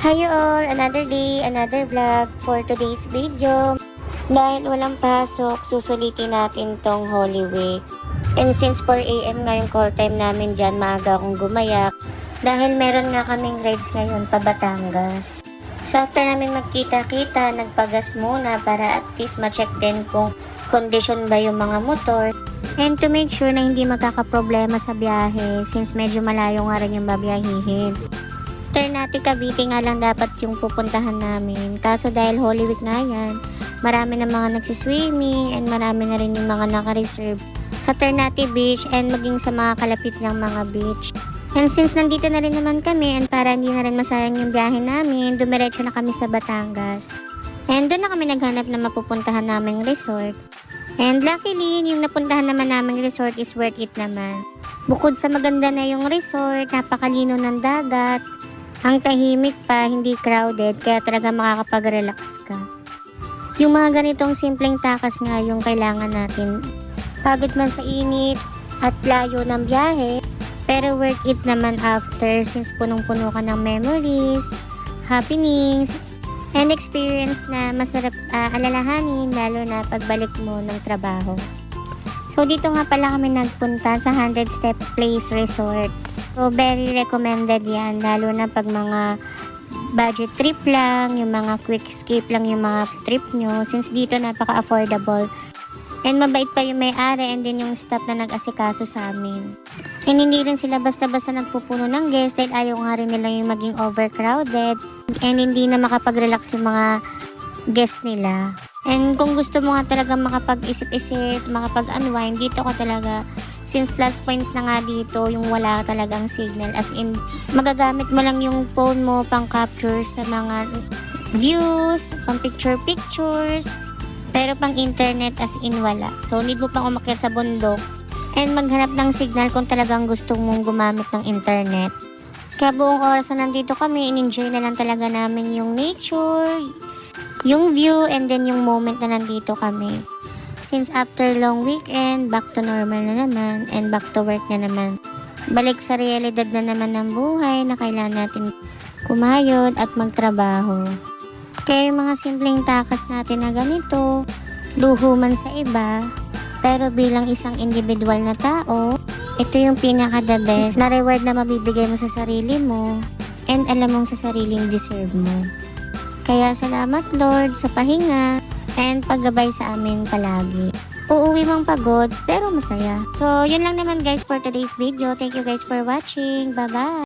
Hi all! Another day, another vlog for today's video. Dahil walang pasok, susulitin natin tong Holy Week. And since 4 AM ngayong call time namin dyan, maaga akong gumayak. Dahil meron nga kaming rides ngayon pa Batangas. So after namin magkita-kita, nagpagas muna para at least ma-check din kung condition ba yung mga motor. And to make sure na hindi magkakaproblema sa biyahe since medyo malayo nga rin yung babiyahihin. Ternate Cavite nga lang dapat yung pupuntahan namin. Kaso dahil Holy Week nga yan, marami na mga nagsiswimming and marami na rin yung mga naka-reserve sa Ternate Beach and maging sa mga kalapit ng mga beach. And since nandito na rin naman kami and para hindi na rin masayang yung biyahe namin, dumiretso na kami sa Batangas. And doon na kami naghanap na mapupuntahan naming resort. And luckily, yung napuntahan naman naming resort is worth it naman. Bukod sa maganda na yung resort, napakalino ng dagat, ang tahimik pa, hindi crowded, kaya talaga makakapag-relax ka. Yung mga ganitong simpleng takas nga yung kailangan natin. Pagod man sa init at layo ng biyahe, pero worth it naman after since punong-puno ka ng memories, happenings, and experience na masarap alalahanin lalo na pagbalik mo ng trabaho. So dito nga pala kami nagpunta sa 100 Step Place Resort. So very recommended yan lalo na pag mga budget trip lang, yung mga quick escape lang yung mga trip nyo since dito napaka-affordable. And mabait pa yung may-ari and din yung staff na nag-asikaso sa amin. And hindi rin sila basta-basta nagpupuno ng guest dahil ayaw nga rin nila yung maging overcrowded and hindi na makapag-relax yung mga guest nila. And kung gusto mo nga talaga makapag-isip-isip, makapag-unwind, dito ka talaga. Since plus points na nga dito, yung wala talagang signal. As in, magagamit mo lang yung phone mo pang capture sa mga views, pang pictures, pero pang internet as in wala. So, need mo pang umakyat sa bundok and maghanap ng signal kung talagang gusto mong gumamit ng internet. Kaya buong oras na nandito kami, in-enjoy na lang talaga namin yung nature, yung view, and then yung moment na nandito kami. Since after long weekend, back to normal na naman, and back to work na naman. Balik sa realidad na naman ng buhay na kailangan natin kumayod at magtrabaho. Kaya yung mga simpleng takas natin na ganito, luho man sa iba, pero bilang isang individual na tao, ito yung pinaka the best na reward na mabibigay mo sa sarili mo and alam mong sa sariling deserve mo. Kaya salamat Lord sa pahinga and paggabay sa amin palagi. Uuwi mang pagod pero masaya. So yun lang naman guys for today's video. Thank you guys for watching. Bye bye!